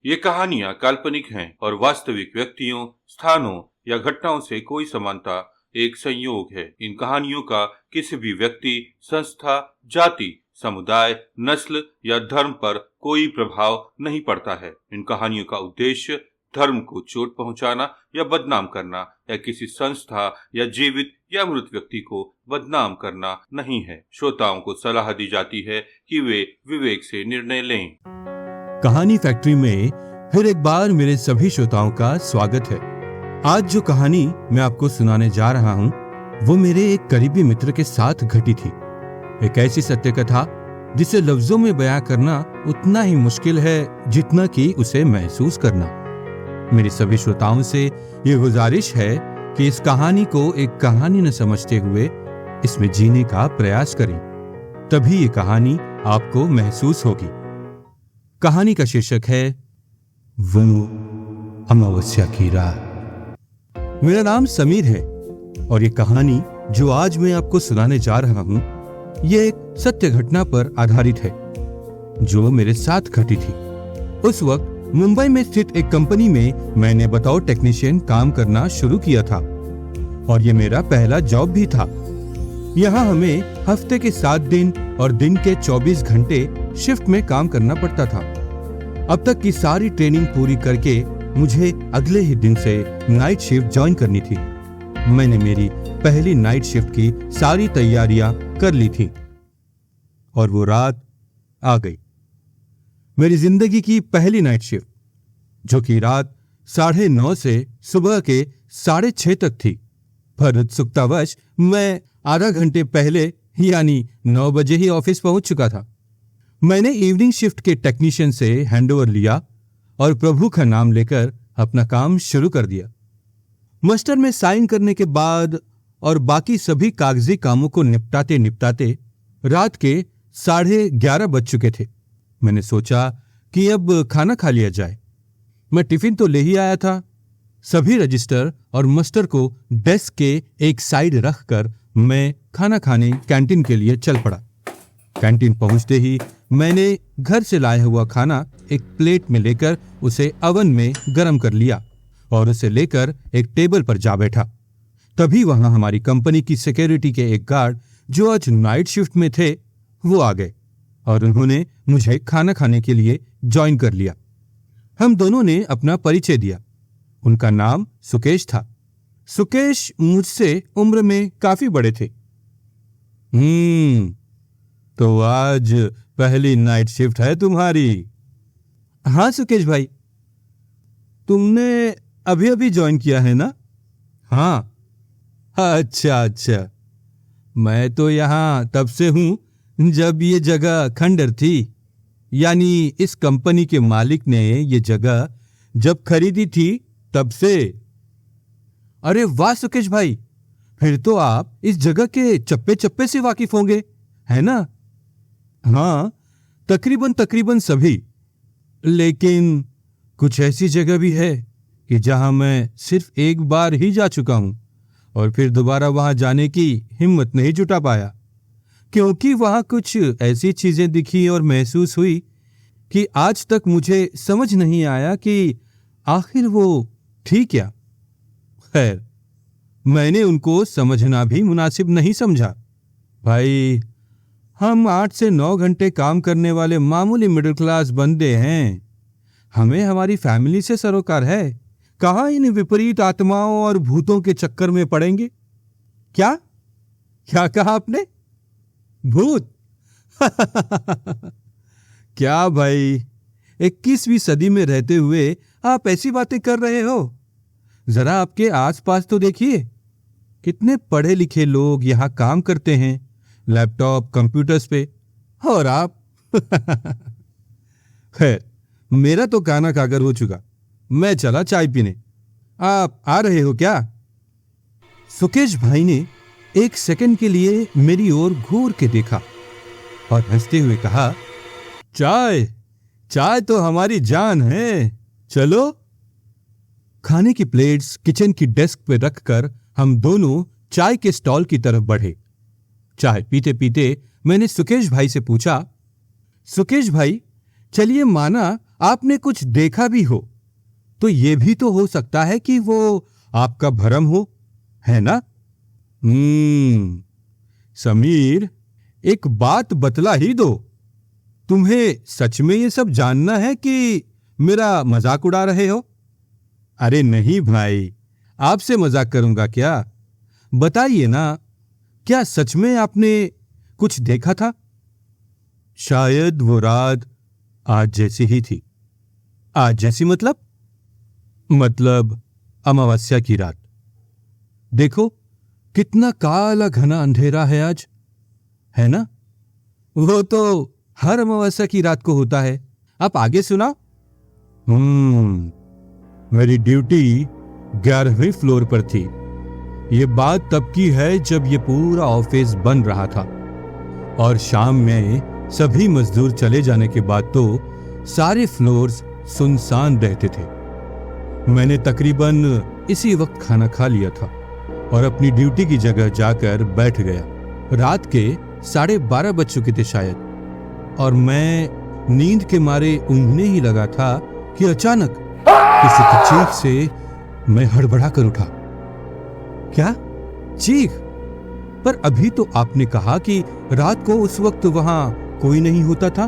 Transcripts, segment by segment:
ये कहानियां काल्पनिक हैं और वास्तविक व्यक्तियों, स्थानों या घटनाओं से कोई समानता एक संयोग है। इन कहानियों का किसी भी व्यक्ति, संस्था, जाति, समुदाय, नस्ल या धर्म पर कोई प्रभाव नहीं पड़ता है। इन कहानियों का उद्देश्य धर्म को चोट पहुंचाना या बदनाम करना या किसी संस्था या जीवित या मृत व्यक्ति को बदनाम करना नहीं है। श्रोताओं को सलाह दी जाती है कि वे विवेक से निर्णय लें। कहानी फैक्ट्री में फिर एक बार मेरे सभी श्रोताओं का स्वागत है। आज जो कहानी मैं आपको सुनाने जा रहा हूँ वो मेरे एक करीबी मित्र के साथ घटी थी। एक ऐसी सत्य कथा जिसे लफ्जों में बयां करना उतना ही मुश्किल है जितना कि उसे महसूस करना। मेरी सभी श्रोताओं से ये गुजारिश है कि इस कहानी को एक कहानी न समझते हुए इसमें जीने का प्रयास करें, तभी ये कहानी आपको महसूस होगी। कहानी का शीर्षक है वो अमावस्या की रात। मेरा नाम समीर है और ये कहानी जो आज मैं आपको सुनाने जा रहा हूं ये एक सत्य घटना पर आधारित है जो मेरे साथ घटी थी। उस वक्त मुंबई में स्थित एक कंपनी में मैंने बतौर टेक्नीशियन काम करना शुरू किया था और ये मेरा पहला जॉब भी था। यहाँ हमें हफ्ते के 7 दिन और दिन के 24 घंटे शिफ्ट में काम करना पड़ता था। अब तक की सारी ट्रेनिंग पूरी करके मुझे अगले ही दिन से नाइट शिफ्ट ज्वाइन करनी थी। मैंने मेरी पहली नाइट शिफ्ट की सारी तैयारियां कर ली थी और वो रात आ गई। मेरी जिंदगी की पहली नाइट शिफ्ट, जो कि रात 9:30 से सुबह के 6:30 तक थी। पर उत्सुकतावश मैं आधा घंटे पहले यानी 9 बजे ही ऑफिस पहुंच चुका था। मैंने इवनिंग शिफ्ट के टेक्नीशियन से हैंडओवर लिया और प्रभु का नाम लेकर अपना काम शुरू कर दिया। मस्टर में साइन करने के बाद और बाकी सभी कागजी कामों को निपटाते निपटाते रात के 11:30 बज चुके थे। मैंने सोचा कि अब खाना खा लिया जाए। मैं टिफिन तो ले ही आया था। सभी रजिस्टर और मस्टर को डेस्क के एक साइड रखकर मैं खाना खाने कैंटीन के लिए चल पड़ा। कैंटीन पहुंचते ही मैंने घर से लाया हुआ खाना एक प्लेट में लेकर उसे ओवन में गर्म कर लिया और उसे लेकर एक टेबल पर जा बैठा। तभी वहां हमारी कंपनी की सिक्योरिटी के एक गार्ड जो आज नाइट शिफ्ट में थे वो आ गए और उन्होंने मुझे खाना खाने के लिए ज्वाइन कर लिया। हम दोनों ने अपना परिचय दिया। उनका नाम सुकेश था। सुकेश मुझसे उम्र में काफी बड़े थे। तो आज पहली नाइट शिफ्ट है तुम्हारी? हाँ सुकेश भाई। तुमने अभी अभी ज्वाइन किया है ना? हाँ। अच्छा। मैं तो यहाँ तब से हूँ जब ये जगह खंडर थी, यानी इस कंपनी के मालिक ने ये जगह जब खरीदी थी तब से। अरे वाह सुकेश भाई, फिर तो आप इस जगह के चप्पे चप्पे से वाकिफ होंगे, है ना? हाँ, तकरीबन सभी। लेकिन कुछ ऐसी जगह भी है कि जहां मैं सिर्फ एक बार ही जा चुका हूं और फिर दोबारा वहां जाने की हिम्मत नहीं जुटा पाया, क्योंकि वहां कुछ ऐसी चीजें दिखी और महसूस हुई कि आज तक मुझे समझ नहीं आया कि आखिर वो थी क्या। खैर, मैंने उनको समझना भी मुनासिब नहीं समझा। भाई, हम 8 से 9 घंटे काम करने वाले मामूली मिडिल क्लास बंदे हैं। हमें हमारी फैमिली से सरोकार है। कहाँ इन विपरीत आत्माओं और भूतों के चक्कर में पड़ेंगे। क्या कहा आपने? भूत? क्या भाई, 21वीं सदी में रहते हुए आप ऐसी बातें कर रहे हो? जरा आपके आसपास तो देखिए, कितने पढ़े लिखे लोग यहाँ काम करते हैं, लैपटॉप कंप्यूटर्स पे, और आप खैर, मेरा तो खाना खाकर हो चुका। मैं चला चाय पीने। आप आ रहे हो क्या? सुकेश भाई ने एक सेकंड के लिए मेरी ओर घूर के देखा और हंसते हुए कहा, चाय तो हमारी जान है, चलो। खाने की प्लेट्स किचन की डेस्क पे रखकर हम दोनों चाय के स्टॉल की तरफ बढ़े। चाय पीते पीते मैंने सुकेश भाई से पूछा, सुकेश भाई, चलिए माना आपने कुछ देखा भी हो तो ये भी तो हो सकता है कि वो आपका भ्रम हो, है ना? समीर, एक बात बतला ही दो, तुम्हें सच में ये सब जानना है कि मेरा मजाक उड़ा रहे हो? अरे नहीं भाई, आपसे मजाक करूंगा क्या? बताइए ना, क्या सच में आपने कुछ देखा था? शायद वो रात आज जैसी ही थी। आज जैसी मतलब अमावस्या की रात। देखो कितना काला घना अंधेरा है आज, है ना? वो तो हर अमावस्या की रात को होता है। आप आगे सुनाओ। मेरी ड्यूटी 11वें फ्लोर पर थी। ये बात तब की है जब ये पूरा ऑफिस बन रहा था और शाम में सभी मजदूर चले जाने के बाद तो सारे फ्लोर्स सुनसान रहते थे। मैंने तकरीबन इसी वक्त खाना खा लिया था और अपनी ड्यूटी की जगह जाकर बैठ गया। रात के 12:30 बज चुके थे शायद, और मैं नींद के मारे ऊँघने ही लगा था कि अचानक किसी की चीख से मैं हड़बड़ा कर उठा। क्या चीख? पर अभी तो आपने कहा कि रात को उस वक्त वहां कोई नहीं होता था।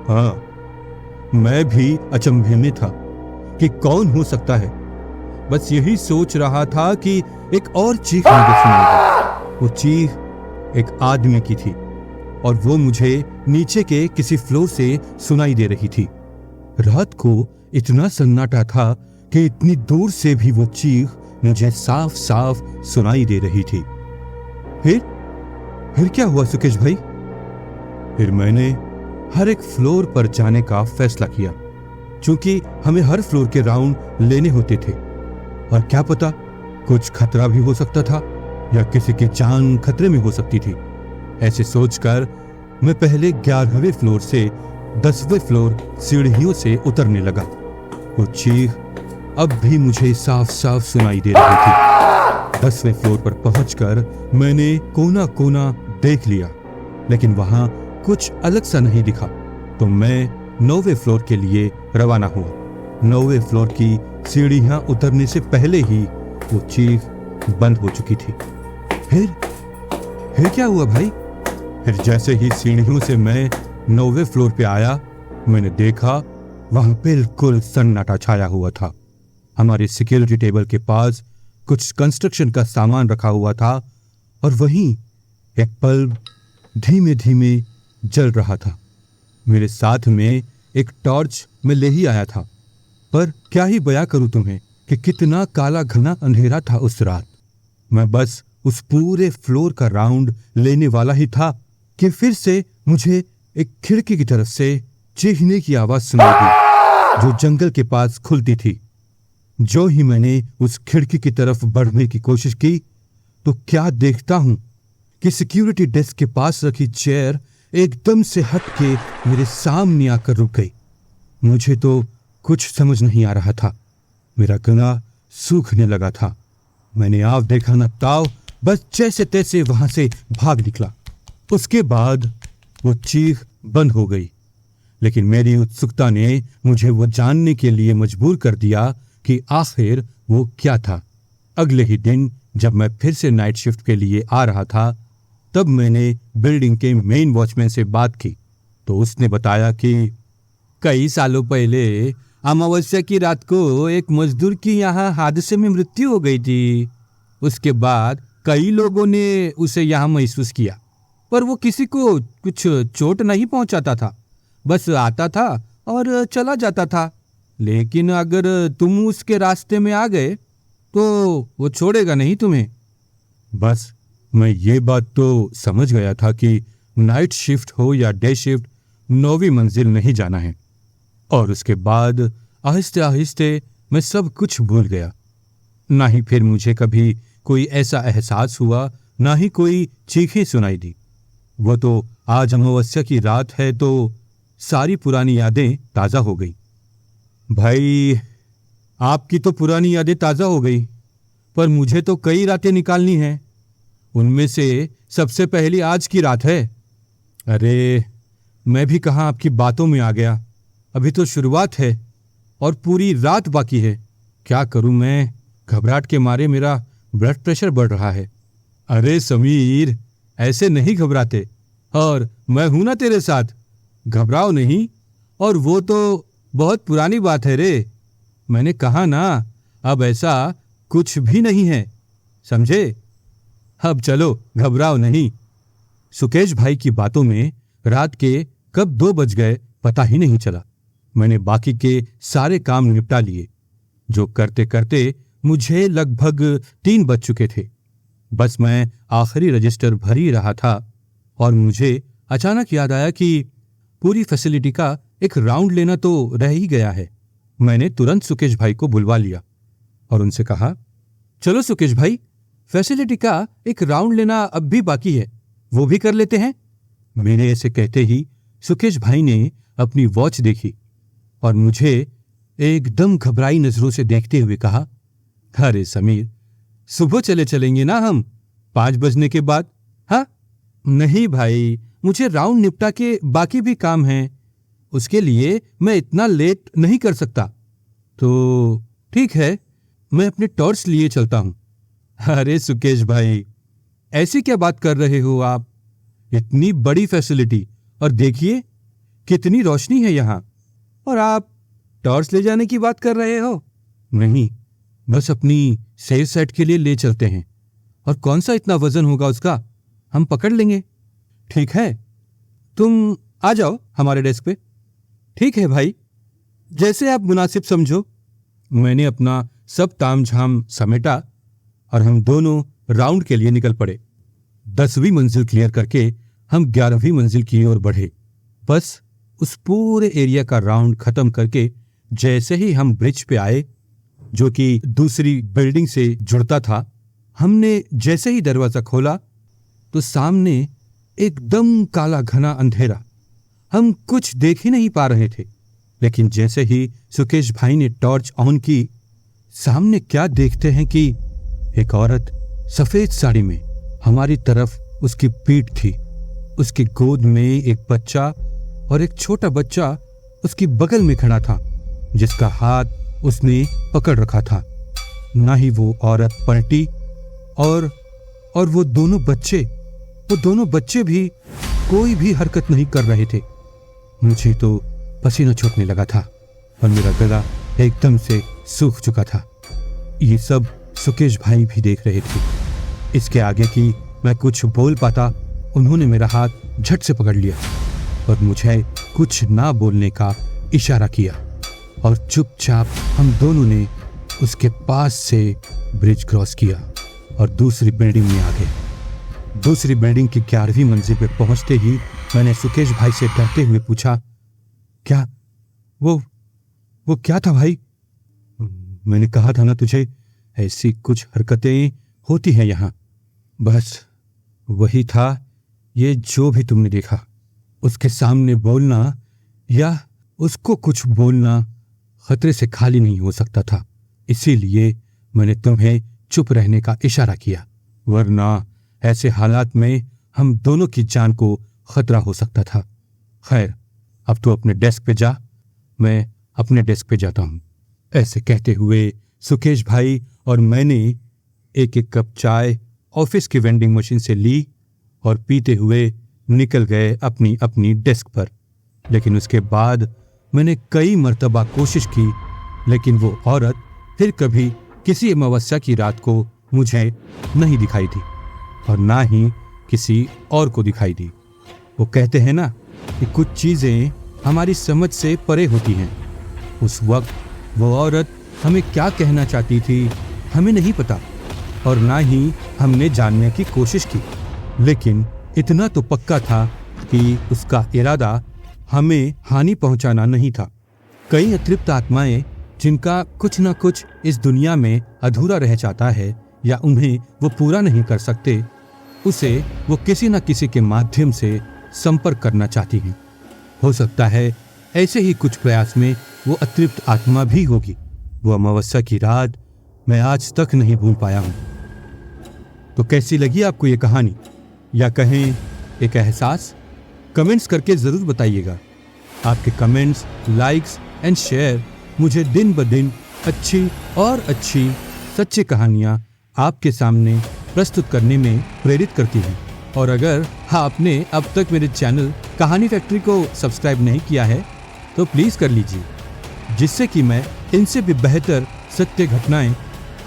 हाँ, मैं भी अचंभे में था कि कौन हो सकता है। बस यही सोच रहा था कि एक और चीख मुझे सुनाई। वो चीख एक आदमी की थी और वो मुझे नीचे के किसी फ्लोर से सुनाई दे रही थी। रात को इतना सन्नाटा था कि इतनी दूर से भी वो चीख मुझे साफ साफ सुनाई दे रही थी। फिर क्या हुआ सुकेश भाई? फिर मैंने हर एक फ्लोर पर जाने का फैसला किया, क्योंकि हमें हर फ्लोर के राउंड लेने होते थे और क्या पता कुछ खतरा भी हो सकता था या किसी की जान खतरे में हो सकती थी। ऐसे सोचकर मैं पहले 11वें फ्लोर से 10वें फ्लोर सीढ़ियों से उतरने लगा। वो चीख अब भी मुझे साफ साफ सुनाई दे रही थी। 10वें फ्लोर पर पहुंचकर मैंने कोना कोना देख लिया, लेकिन वहां कुछ अलग सा नहीं दिखा, तो मैं 9वें फ्लोर के लिए रवाना हुआ। 9वें फ्लोर की सीढ़ियां उतरने से पहले ही वो चीख बंद हो चुकी थी। फिर क्या हुआ भाई? फिर जैसे ही सीढ़ियों से मैं 9वें फ्लोर पे आया, मैंने देखा वहां बिल्कुल सन्नाटा छाया हुआ था। हमारे सिक्योरिटी टेबल के पास कुछ कंस्ट्रक्शन का सामान रखा हुआ था और वहीं एक बल्ब धीमे धीमे जल रहा था। मेरे साथ में एक टॉर्च मैं ले ही आया था, पर क्या ही बयां करूं तुम्हें कि कितना काला घना अंधेरा था उस रात। मैं बस उस पूरे फ्लोर का राउंड लेने वाला ही था कि फिर से मुझे एक खिड़की की तरफ से चीखने की आवाज सुनाई दी, जो जंगल के पास खुलती थी। जो ही मैंने उस खिड़की की तरफ बढ़ने की कोशिश की तो क्या देखता हूं कि सिक्योरिटी डेस्क के पास रखी चेयर एकदम से हट के मेरे सामने आकर रुक गई। मुझे तो कुछ समझ नहीं आ रहा था। मेरा गला सूखने लगा था। मैंने आव देखा न ताव, बस जैसे तैसे वहां से भाग निकला। उसके बाद वो चीख बंद हो गई, लेकिन मेरी उत्सुकता ने मुझे वो जानने के लिए मजबूर कर दिया कि आखिर वो क्या था। अगले ही दिन जब मैं फिर से नाइट शिफ्ट के लिए आ रहा था, तब मैंने बिल्डिंग के मेन वॉचमैन से बात की, तो उसने बताया कि कई सालों पहले अमावस्या की रात को एक मजदूर की यहाँ हादसे में मृत्यु हो गई थी। उसके बाद कई लोगों ने उसे यहाँ महसूस किया, पर वो किसी को कुछ चोट नहीं पहुंचाता था, बस आता था और चला जाता था। लेकिन अगर तुम उसके रास्ते में आ गए तो वो छोड़ेगा नहीं तुम्हें। बस मैं ये बात तो समझ गया था कि नाइट शिफ्ट हो या डे शिफ्ट, 9वीं मंजिल नहीं जाना है। और उसके बाद आहिस्ते आहिस्ते मैं सब कुछ भूल गया। ना ही फिर मुझे कभी कोई ऐसा एहसास हुआ, ना ही कोई चीखें सुनाई दी। वो तो आज अमावस्या की रात है तो सारी पुरानी यादें ताज़ा हो गई। भाई, आपकी तो पुरानी यादें ताज़ा हो गई, पर मुझे तो कई रातें निकालनी हैं। उनमें से सबसे पहली आज की रात है। अरे, मैं भी कहाँ आपकी बातों में आ गया। अभी तो शुरुआत है और पूरी रात बाकी है। क्या करूं मैं? घबराहट के मारे मेरा ब्लड प्रेशर बढ़ रहा है। अरे समीर, ऐसे नहीं घबराते, और मैं हूं ना तेरे साथ, घबराओ नहीं। और वो तो बहुत पुरानी बात है रे, मैंने कहा ना, अब ऐसा कुछ भी नहीं है, समझे? अब चलो, घबराओ नहीं। सुकेश भाई की बातों में रात के कब 2 बज गए पता ही नहीं चला। मैंने बाकी के सारे काम निपटा लिए। जो करते करते मुझे लगभग 3 बज चुके थे। बस मैं आखिरी रजिस्टर भर ही रहा था और मुझे अचानक याद आया कि पूरी फैसिलिटी का एक राउंड लेना तो रह ही गया है। मैंने तुरंत सुकेश भाई को बुलवा लिया और उनसे कहा, चलो सुकेश भाई, फैसिलिटी का एक राउंड लेना अब भी बाकी है, वो भी कर लेते हैं। मैंने ऐसे कहते ही सुकेश भाई ने अपनी वॉच देखी और मुझे एकदम घबराई नजरों से देखते हुए कहा, अरे समीर, सुबह चलेंगे ना हम 5 बजने के बाद? हाँ? नहीं भाई, मुझे राउंड निपटा के बाकी भी काम हैं, उसके लिए मैं इतना लेट नहीं कर सकता। तो ठीक है, मैं अपने टॉर्च लिए चलता हूं। अरे सुकेश भाई, ऐसी क्या बात कर रहे हो आप? इतनी बड़ी फैसिलिटी, और देखिए कितनी रोशनी है यहां, और आप टॉर्च ले जाने की बात कर रहे हो? नहीं, बस अपनी सेफ साइड के लिए ले चलते हैं, और कौन सा इतना वजन होगा उसका, हम पकड़ लेंगे। ठीक है, तुम आ जाओ हमारे डेस्क पे। ठीक है भाई, जैसे आप मुनासिब समझो। मैंने अपना सब तामझाम समेटा और हम दोनों राउंड के लिए निकल पड़े। 10वीं मंजिल क्लियर करके हम 11वीं मंजिल की ओर बढ़े। बस उस पूरे एरिया का राउंड खत्म करके जैसे ही हम ब्रिज पे आए, जो कि दूसरी बिल्डिंग से जुड़ता था, हमने जैसे ही दरवाजा खोला तो सामने एकदम काला घना अंधेरा। हम कुछ देख ही नहीं पा रहे थे, लेकिन जैसे ही सुकेश भाई ने टॉर्च ऑन की, सामने क्या देखते हैं कि एक औरत सफेद साड़ी में हमारी तरफ उसकी पीठ थी। उसकी गोद में एक बच्चा और एक छोटा बच्चा उसकी बगल में खड़ा था, जिसका हाथ उसने पकड़ रखा था। ना ही वो औरत पलटी और वो दोनों बच्चे भी कोई भी हरकत नहीं कर रहे थे। मुझे तो पसीना छूटने लगा था और मेरा गला एकदम से सूख चुका था। ये सब सुकेश भाई भी देख रहे थे। इसके आगे की मैं कुछ बोल पाता, उन्होंने मेरा हाथ झट से पकड़ लिया और मुझे कुछ ना बोलने का इशारा किया, और चुपचाप हम दोनों ने उसके पास से ब्रिज क्रॉस किया और दूसरी बिल्डिंग में आ गए। दूसरी बिल्डिंग की 11वीं मंजिल पे पहुंचते ही मैंने सुकेश भाई से डरते हुए पूछा, क्या वो क्या था भाई? मैंने कहा था ना तुझे, ऐसी कुछ हरकतें होती हैं यहाँ। बस वही था, ये जो भी तुमने देखा। उसके सामने बोलना या उसको कुछ बोलना खतरे से खाली नहीं हो सकता था, इसीलिए मैंने तुम्हें चुप रहने का इशारा किया, वरना ऐसे हालात में हम दोनों की जान को खतरा हो सकता था। खैर, अब तो अपने डेस्क पे जा, मैं अपने डेस्क पे जाता हूँ। ऐसे कहते हुए सुकेश भाई और मैंने एक एक कप चाय ऑफिस की वेंडिंग मशीन से ली और पीते हुए निकल गए अपनी अपनी डेस्क पर। लेकिन उसके बाद मैंने कई मर्तबा कोशिश की, लेकिन वो औरत फिर कभी किसी अमावस्या की रात को मुझे नहीं दिखाई दी और ना ही किसी और को दिखाई दी। वो कहते हैं ना कि कुछ चीजें हमारी समझ से परे होती हैं। उस वक्त वो औरत हमें क्या कहना चाहती थी हमें नहीं पता, और ना ही हमने जानने की कोशिश की, लेकिन इतना तो पक्का था कि उसका इरादा हमें हानि पहुंचाना नहीं था। कई अतृप्त आत्माएं जिनका कुछ न कुछ इस दुनिया में अधूरा रह जाता है या उन्हें वो पूरा नहीं कर सकते, उसे वो किसी न किसी के माध्यम से संपर्क करना चाहती हैं। हो सकता है ऐसे ही कुछ प्रयास में वो अतृप्त आत्मा भी होगी। वो अमावस्या की रात मैं आज तक नहीं भूल पाया हूं। तो कैसी लगी आपको ये कहानी, या कहें एक एहसास? कमेंट्स करके जरूर बताइएगा। आपके कमेंट्स, लाइक्स एंड शेयर मुझे दिन ब दिन अच्छी और अच्छी सच्ची कहानियाँ आपके सामने प्रस्तुत करने में प्रेरित करती हैं। और अगर आपने अब तक मेरे चैनल कहानी फैक्ट्री को सब्सक्राइब नहीं किया है तो प्लीज़ कर लीजिए, जिससे कि मैं इनसे भी बेहतर सत्य घटनाएं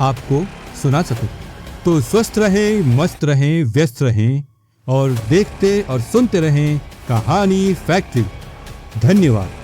आपको सुना सकूं। तो स्वस्थ रहें, मस्त रहें, व्यस्त रहें और देखते और सुनते रहें कहानी फैक्ट्री। धन्यवाद।